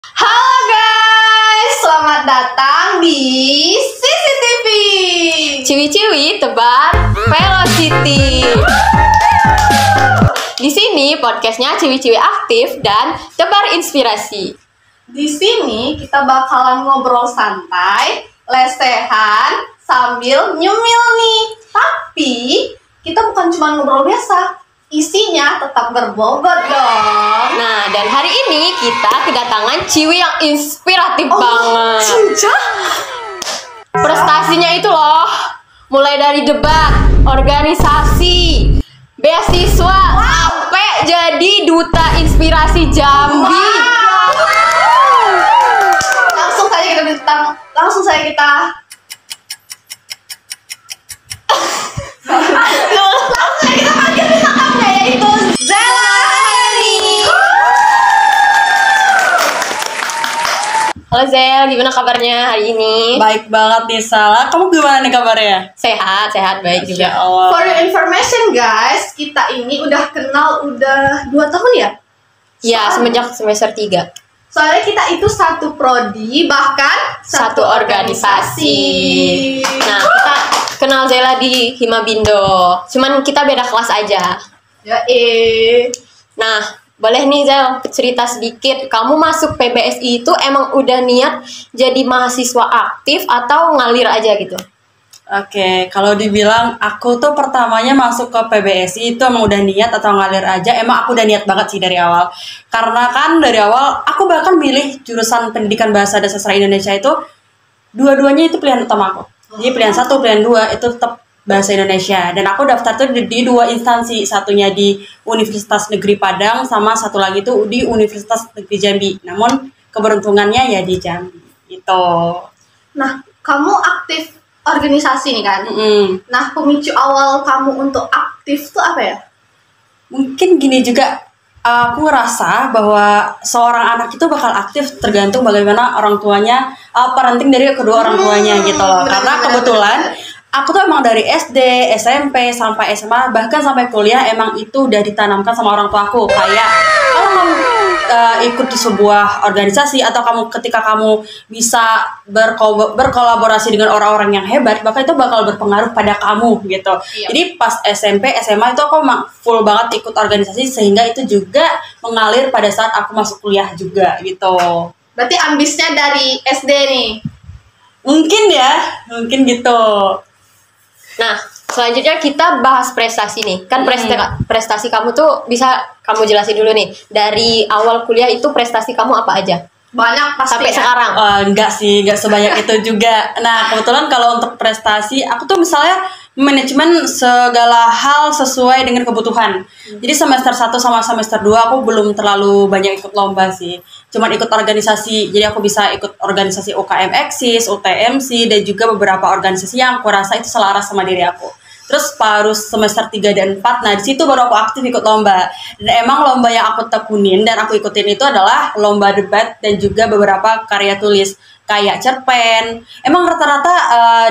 Halo guys, selamat datang di CCTV Ciwi-ciwi tebar velocity. Di sini podcastnya ciwi-ciwi aktif dan tebar inspirasi. Di sini kita bakalan ngobrol santai, lesehan, sambil nyemil nih. Tapi kita bukan cuma ngobrol biasa, isinya tetap berbobot dong. Nah, dan hari ini kita kedatangan ciwi yang inspiratif banget. Cinca? Prestasinya itu loh, mulai dari debat, organisasi, beasiswa, sampai jadi duta inspirasi Jambi. Langsung saja kita langsung saja kita panggil bintang tamunya, yaitu Zela. Halo Zel, gimana kabarnya hari ini? Baik banget nih Salah. Kamu gimana nih kabarnya? Sehat, baik Masya juga. Allah. For your information guys, kita ini udah kenal udah 2 tahun ya? Ya, semenjak semester 3. Soalnya kita itu satu prodi, bahkan Satu organisasi. Nah, kita kenal Zela di Himabindo. Cuman kita beda kelas aja. Ya Nah, boleh nih Zel, cerita sedikit. Kamu masuk PBSI itu emang udah niat jadi mahasiswa aktif atau ngalir aja gitu? Oke, kalau dibilang aku tuh pertamanya masuk ke PBSI itu emang udah niat atau ngalir aja. Emang aku udah niat banget sih dari awal. Karena kan dari awal aku bahkan milih jurusan pendidikan bahasa dan sastra Indonesia itu dua-duanya itu pilihan utama aku. Jadi pilihan 1, pilihan 2 itu tetap bahasa Indonesia. Dan aku daftar tuh di 2 instansi. Satunya di Universitas Negeri Padang sama satu lagi tuh di Universitas Negeri Jambi. Namun keberuntungannya ya di Jambi. Gitu. Nah, kamu aktif organisasi nih kan? Nah, pemicu awal kamu untuk aktif tuh apa ya? Mungkin gini juga, aku ngerasa bahwa seorang anak itu bakal aktif tergantung bagaimana orang tuanya, parenting dari kedua orang tuanya gitu loh. Karena kebetulan aku tuh emang dari SD, SMP, sampai SMA, bahkan sampai kuliah emang itu udah ditanamkan sama orang tua aku. Kayak kalau kamu ikut di sebuah organisasi atau ketika kamu bisa berkolaborasi dengan orang-orang yang hebat, maka itu bakal berpengaruh pada kamu gitu. Iya. Jadi pas SMP, SMA itu aku emang full banget ikut organisasi, sehingga itu juga mengalir pada saat aku masuk kuliah juga gitu. Berarti ambisnya dari SD nih. Mungkin gitu. Nah, selanjutnya kita bahas prestasi nih. Kan prestasi kamu tuh bisa kamu jelasin dulu nih. Dari awal kuliah itu prestasi kamu apa aja? Banyak pasti Sampai ya? sekarang. Enggak sebanyak itu juga. Nah, kebetulan kalau untuk prestasi, aku tuh misalnya manajemen segala hal sesuai dengan kebutuhan. Jadi semester 1 sama semester 2 aku belum terlalu banyak ikut lomba sih. Cuman ikut organisasi. Jadi aku bisa ikut organisasi UKM Eksis, UTMC, dan juga beberapa organisasi yang aku rasa itu selaras sama diri aku. Terus baru semester 3 dan 4, nah di situ baru aku aktif ikut lomba. Dan emang lomba yang aku tekunin dan aku ikutin itu adalah lomba debat dan juga beberapa karya tulis kayak cerpen. Emang rata-rata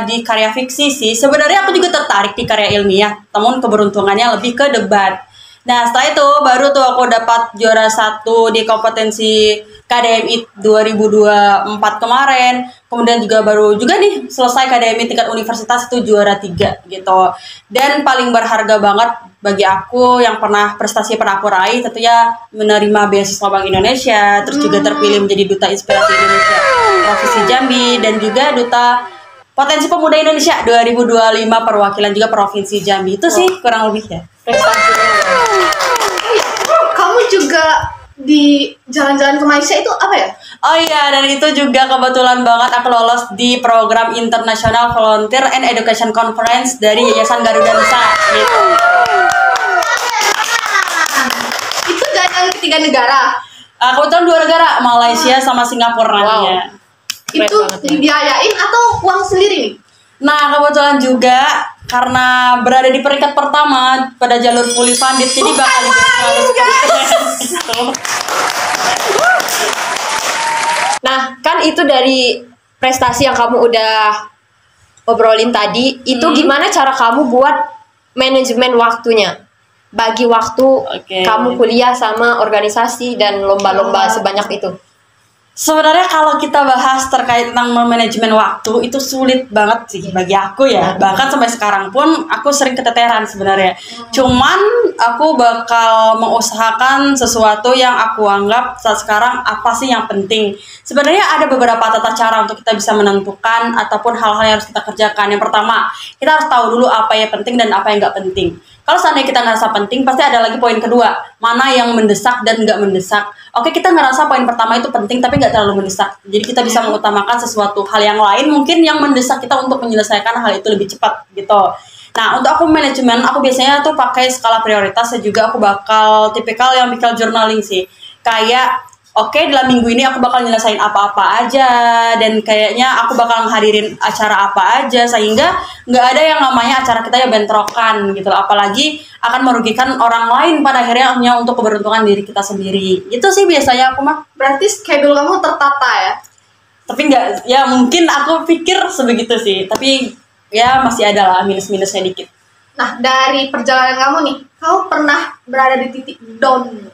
di karya fiksi sih. Sebenarnya aku juga tertarik di karya ilmiah, namun keberuntungannya lebih ke debat. Nah, setelah itu baru tuh aku dapat juara 1 di kompetensi KDMI 2024 kemarin. Kemudian baru juga nih selesai KDMI tingkat universitas itu juara 3 gitu. Dan paling berharga banget bagi aku yang pernah aku raih tentunya menerima beasiswa Bank Indonesia, terus juga terpilih menjadi duta inspirasi Indonesia Provinsi Jambi, dan juga duta Potensi Pemuda Indonesia 2025 perwakilan juga Provinsi Jambi. Itu sih kurang lebih ya. Kamu juga di jalan-jalan ke Malaysia itu apa ya? Oh iya, dan itu juga kebetulan banget aku lolos di program International Volunteer and Education Conference dari Yayasan Garuda Nusa gitu. Itu jalan ke 3 negara. Kebetulan 2 negara, Malaysia sama Singapura. Wow. Ya. Itu dibiayain atau uang sendiri nih? Nah, kebetulan juga karena berada di peringkat pertama pada jalur fully funded, jadi bakal Nah, kan itu dari prestasi yang kamu udah obrolin tadi. Itu gimana cara kamu buat manajemen waktunya? Bagi waktu kamu kuliah sama organisasi dan lomba-lomba sebanyak itu. Sebenarnya kalau kita bahas terkait tentang manajemen waktu itu sulit banget sih bagi aku ya. Bahkan sampai sekarang pun aku sering keteteran sebenarnya. Cuman aku bakal mengusahakan sesuatu yang aku anggap saat sekarang apa sih yang penting. Sebenarnya ada beberapa tata cara untuk kita bisa menentukan ataupun hal-hal yang harus kita kerjakan. Yang pertama, kita harus tahu dulu apa yang penting dan apa yang nggak penting. Kalau seandainya kita ngerasa penting, pasti ada lagi poin kedua, mana yang mendesak dan nggak mendesak. Oke, kita ngerasa poin pertama itu penting, tapi nggak terlalu mendesak. Jadi kita bisa mengutamakan sesuatu hal yang lain, mungkin yang mendesak kita untuk menyelesaikan hal itu lebih cepat, gitu. Nah, untuk aku manajemen, aku biasanya tuh pakai skala prioritas, dan juga aku bakal tipikal yang bakal journaling sih. Kayak, oke, dalam minggu ini aku bakal nyelesain apa-apa aja, dan kayaknya aku bakal menghadirin acara apa aja, sehingga nggak ada yang namanya acara kita ya bentrokan gitu. Apalagi akan merugikan orang lain pada akhirnya hanya untuk keberuntungan diri kita sendiri. Itu sih biasanya aku mah. Berarti schedule kamu tertata ya? Tapi nggak, ya mungkin aku pikir sebegitu sih. Tapi ya masih ada lah minus-minusnya dikit. Nah, dari perjalanan kamu nih, kamu pernah berada di titik down?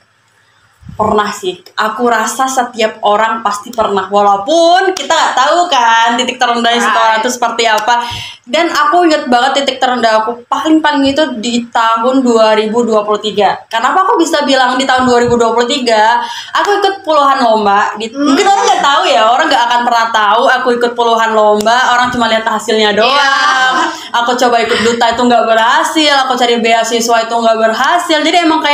Pernah sih, aku rasa setiap orang pasti pernah, walaupun kita nggak tahu kan titik terendah seseorang itu seperti apa. Dan aku inget banget titik terendah aku paling itu di tahun 2023. Kenapa aku bisa bilang di tahun 2023? Aku ikut puluhan lomba. Mungkin orang nggak tahu ya, orang nggak akan pernah tahu aku ikut puluhan lomba. Orang cuma lihat hasilnya doang. Aku coba ikut duta itu nggak berhasil, aku cari beasiswa itu nggak berhasil. Jadi emang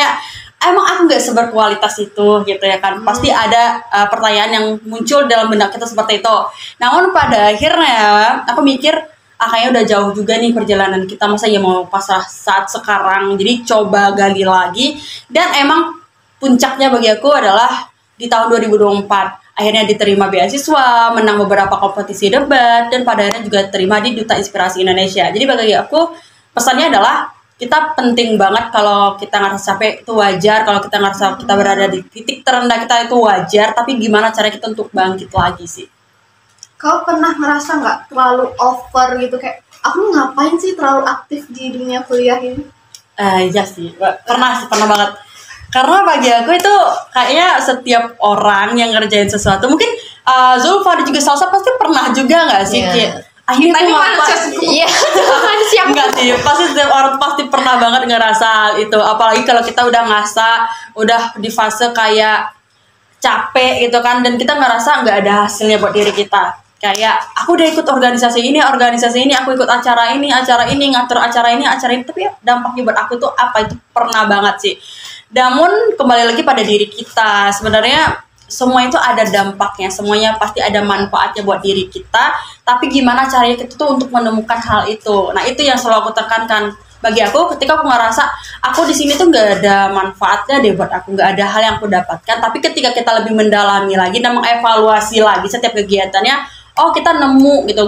aku nggak seberkualitas itu gitu ya kan. Pasti ada pertanyaan yang muncul dalam benak kita seperti itu. Namun pada akhirnya aku mikir kayaknya udah jauh juga nih perjalanan kita, masa ya mau pasrah saat sekarang. Jadi coba gali lagi, dan emang puncaknya bagi aku adalah di tahun 2024 akhirnya diterima beasiswa, menang beberapa kompetisi debat, dan pada akhirnya juga terima di Duta Inspirasi Indonesia. Jadi bagi aku pesannya adalah kita penting banget. Kalau kita ngerasa capek itu wajar, kalau kita ngerasa kita berada di titik terendah kita itu wajar, tapi gimana cara kita untuk bangkit lagi sih? Kau pernah ngerasa nggak terlalu over gitu, kayak aku ngapain sih terlalu aktif di dunia kuliah ini? Iya sih, pernah banget. Karena bagi aku itu kayaknya setiap orang yang ngerjain sesuatu, mungkin Zulfa juga Salsa pasti pernah juga nggak sih? Kayak akhirnya aku ngapain? Iya, siap. Enggak sih, pasti setiap orang pasti pernah banget ngerasa itu. Apalagi kalau kita udah udah di fase kayak capek gitu kan, dan kita ngerasa nggak ada hasilnya buat diri kita. Kayak aku udah ikut organisasi ini, aku ikut acara ini, ngatur acara ini, tapi dampaknya buat aku tuh apa? Itu pernah banget sih. Namun kembali lagi pada diri kita, sebenarnya semua itu ada dampaknya, semuanya pasti ada manfaatnya buat diri kita. Tapi gimana caranya kita tuh untuk menemukan hal itu? Nah, itu yang selalu aku tekankan. Bagi aku, ketika aku ngerasa aku di sini tuh nggak ada manfaatnya deh buat aku, nggak ada hal yang aku dapatkan. Tapi ketika kita lebih mendalami lagi dan mengevaluasi lagi setiap kegiatannya, oh kita nemu gitu,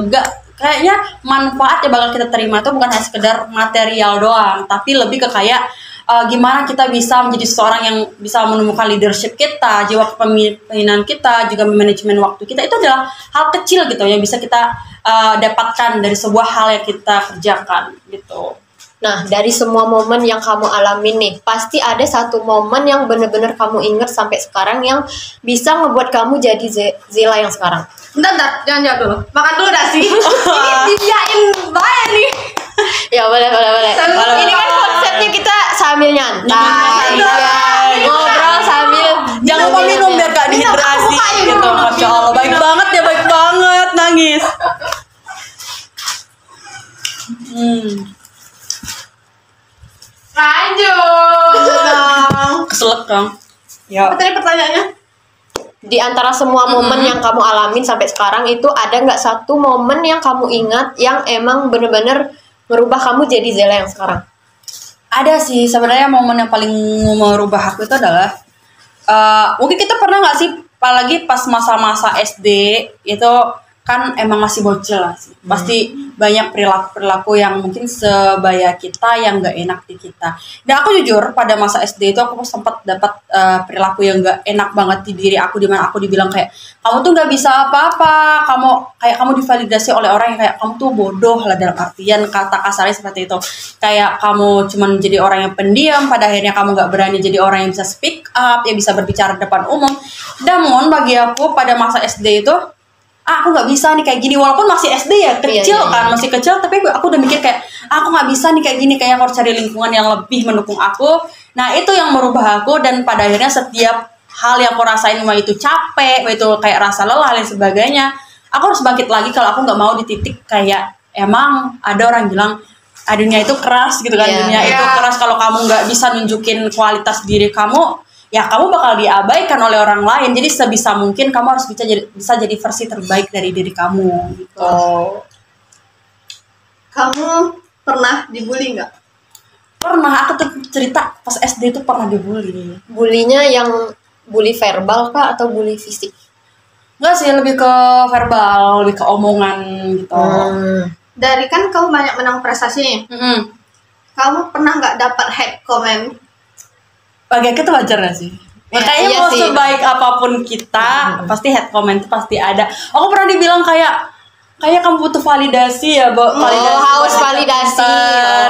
kayaknya manfaat yang bakal kita terima tuh bukan hanya sekedar material doang, tapi lebih ke kayak gimana kita bisa menjadi seseorang yang bisa menemukan leadership kita, jiwa kepemimpinan kita, juga manajemen waktu kita. Itu adalah hal kecil gitu yang bisa kita dapatkan dari sebuah hal yang kita kerjakan gitu. Nah, dari semua momen yang kamu alami nih, pasti ada satu momen yang benar-benar kamu ingat sampai sekarang yang bisa ngebuat kamu jadi Zila yang sekarang. Bentar, jangan jawab dulu. Makan dulu dah sih. Ini dibiain banget nih. Ya boleh. Ini kan konsepnya kita sambil nyantai, ngobrol sambil jangan lupa minum biar gak dehidrasi gitu. Masya Allah, baik banget nangis. Lanjut. Keselak Kang. Ya. Apa tadi pertanyaannya? Di antara semua momen yang kamu alamin sampai sekarang itu ada nggak satu momen yang kamu ingat yang emang bener-bener merubah kamu jadi Zela yang sekarang? Ada sih, sebenarnya momen yang paling merubah aku itu adalah mungkin kita pernah nggak sih, apalagi pas masa-masa SD itu kan emang masih bocil lah sih. Pasti banyak perilaku-perilaku yang mungkin sebaya kita yang gak enak di kita. Dan aku jujur pada masa SD itu aku sempat dapat perilaku yang gak enak banget di diri aku, dimana aku dibilang kayak kamu tuh gak bisa apa-apa, kamu divalidasi oleh orang yang kayak kamu tuh bodoh lah, dalam artian kata kasarnya seperti itu. Kayak kamu cuman jadi orang yang pendiam, pada akhirnya kamu gak berani jadi orang yang bisa speak up, yang bisa berbicara di depan umum. Namun bagi aku pada masa SD itu aku nggak bisa nih kayak gini, walaupun masih SD ya, kecil kan, masih kecil, tapi aku udah mikir kayak aku nggak bisa nih kayak gini, kayak aku harus cari lingkungan yang lebih mendukung aku. Nah itu yang merubah aku, dan pada akhirnya setiap hal yang aku rasain, mau itu capek, mau itu kayak rasa lelah dan sebagainya, aku harus bangkit lagi kalau aku nggak mau di titik kayak emang ada orang bilang dunia itu keras gitu kan, dunia itu keras, kalau kamu nggak bisa nunjukin kualitas diri kamu, ya kamu bakal diabaikan oleh orang lain. Jadi sebisa mungkin kamu harus bisa jadi versi terbaik dari diri kamu gitu. Kamu pernah dibully nggak? Pernah, aku tuh cerita pas SD itu pernah dibully. Bulinya yang bully verbal kah atau bully fisik? Enggak sih, lebih ke verbal, lebih ke omongan gitu. Dari kan kamu banyak menang prestasi nih. Kamu pernah nggak dapat hate comment? Bagi aku itu wajar gak sih? Makanya mau sebaik apapun kita, pasti hate comment itu pasti ada. Aku pernah dibilang kayak kamu butuh validasi ya, haus validasi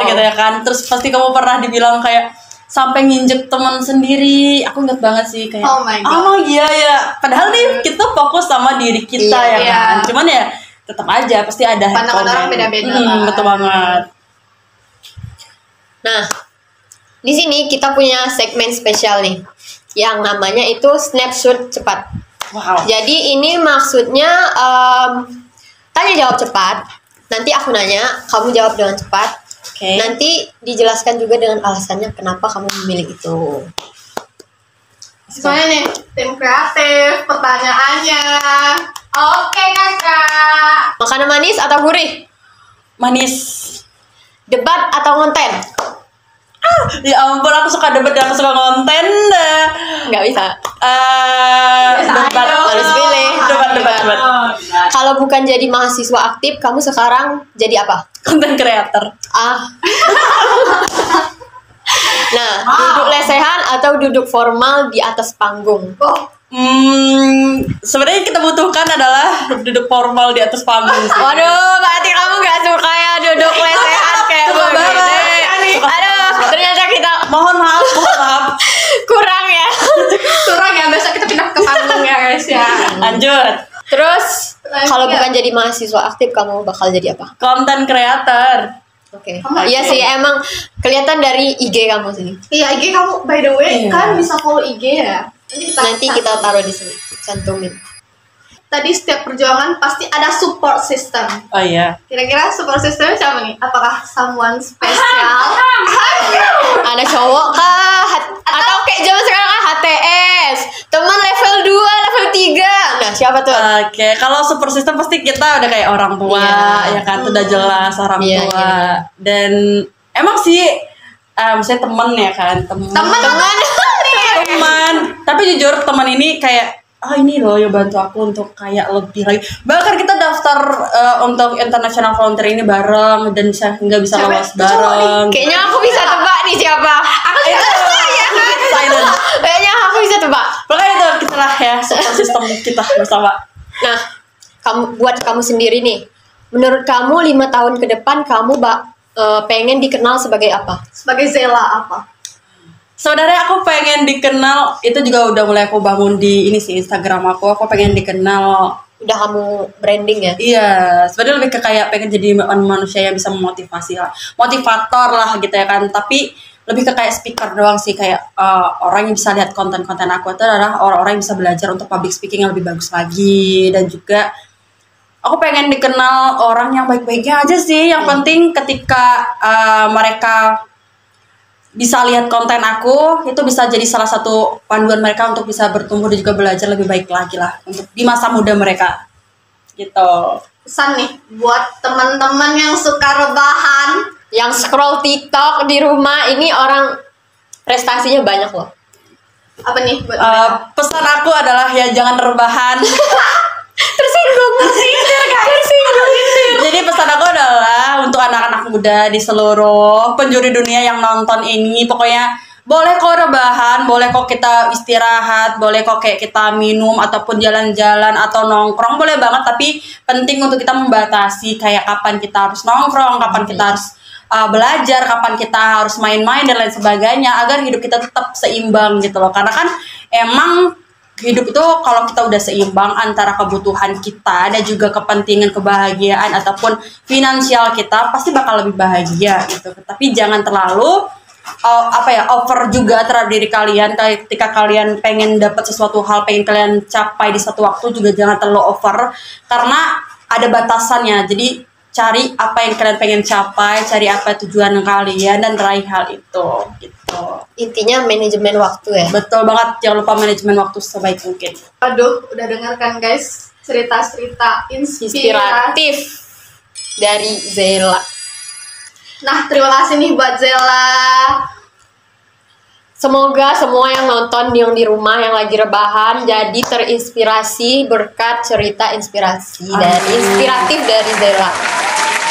gitu ya kan. Terus pasti kamu pernah dibilang kayak sampai nginjek teman sendiri. Aku inget banget sih kayak oh my God. Oh iya ya. Padahal nih kita fokus sama diri kita kan. Cuman ya tetap aja pasti ada hate comment. Pandangan orang beda-beda. Betul banget. Nah, di sini kita punya segmen spesial nih, yang namanya itu snapshot cepat. Wow. Jadi ini maksudnya tanya jawab cepat. Nanti aku nanya, kamu jawab dengan cepat. Nanti dijelaskan juga dengan alasannya kenapa kamu memilih itu. Soalnya nih, tim kreatif, pertanyaannya. Oke kakak. Makanan manis atau gurih? Manis. Debat atau konten? Ya ampun, aku suka debat dan aku suka konten. Nggak bisa. Debat. Harus pilih. Debat. Kalau bukan jadi mahasiswa aktif, kamu sekarang jadi apa? Konten creator. Nah, duduk lesehan atau duduk formal di atas panggung? Sebenarnya kita butuhkan adalah duduk formal di atas panggung sih. Waduh, berarti kamu nggak suka ya duduk lesehan kayak begini. Aduh, ternyata kita mohon maaf. kurang ya. Besok kita pindah ke panggung ya guys ya. Lanjut. Terus kalau bukan jadi mahasiswa aktif, kamu bakal jadi apa? Konten creator. Oke. Iya sih, emang kelihatan dari IG kamu sih. Iya, IG kamu by the way kan bisa follow IG ya. Nanti kita taruh di sini, cantumin. Tadi setiap perjuangan pasti ada support system. Oh iya. Kira-kira support systemnya siapa nih? Apakah someone spesial? Ada cowok kah? Atau kayak zaman sekarang kan HTS, teman level 2, level 3. Nah, siapa tuh? Oke, kalau support system pasti kita udah kayak orang tua, ya kan, udah jelas orang tua. Dan emang sih, misalnya temen ya kan, teman. Tapi jujur teman ini kayak ini loh yang bantu aku untuk kayak lebih lagi. Bahkan kita daftar untuk international volunteer ini bareng dan nggak bisa lolos bareng. Kayaknya aku bisa tebak nih siapa. Aku ya kan. Kayaknya aku bisa tebak. Makanya itu kita lah ya support system kita bersama. Nah, buat kamu sendiri nih, menurut kamu 5 tahun ke depan kamu pengen dikenal sebagai apa? Sebagai Zela apa? Sebenarnya aku pengen dikenal, itu juga udah mulai aku bangun di ini sih Instagram aku pengen dikenal. Udah kamu branding ya? Iya, sebenarnya lebih ke kayak pengen jadi manusia yang bisa memotivasi lah, motivator lah gitu ya kan. Tapi lebih ke kayak speaker doang sih, kayak orang yang bisa lihat konten-konten aku itu adalah orang-orang yang bisa belajar untuk public speaking yang lebih bagus lagi. Dan juga aku pengen dikenal orang yang baik-baiknya aja sih. Yang penting ketika mereka bisa lihat konten aku, itu bisa jadi salah satu panduan mereka untuk bisa bertumbuh dan juga belajar lebih baik lagi lah untuk di masa muda mereka gitu. Pesan nih buat teman-teman yang suka rebahan, yang scroll TikTok di rumah, ini orang prestasinya banyak loh. Apa nih buat pesan aku adalah ya jangan rebahan. Tersinggung sih. udah di seluruh penjuru dunia yang nonton ini. Pokoknya boleh kok rebahan, boleh kok kita istirahat, boleh kok kayak kita minum ataupun jalan-jalan atau nongkrong, boleh banget. Tapi penting untuk kita membatasi kayak kapan kita harus nongkrong, kapan kita harus belajar, kapan kita harus main-main dan lain sebagainya, agar hidup kita tetap seimbang gitu loh. Karena kan emang hidup itu kalau kita udah seimbang antara kebutuhan kita dan juga kepentingan kebahagiaan ataupun finansial kita, pasti bakal lebih bahagia gitu. Tapi jangan terlalu over juga terhadap diri kalian. Ketika kalian pengen dapat sesuatu hal, pengen kalian capai di satu waktu, juga jangan terlalu over karena ada batasannya. Jadi cari apa yang kalian pengen capai, cari apa tujuan kalian dan raih hal itu gitu. Intinya manajemen waktu ya. Betul banget, jangan lupa manajemen waktu sebaik mungkin. Aduh, udah dengarkan guys cerita-cerita Inspiratif dari Zela. Nah, terima kasih nih buat Zela. Semoga semua yang nonton yang di rumah yang lagi rebahan jadi terinspirasi berkat cerita inspiratif dari Zela.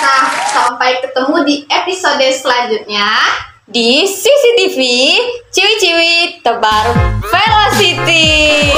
Nah, sampai ketemu di episode selanjutnya Di CCTV Ciwi-ciwi tebar Velocity.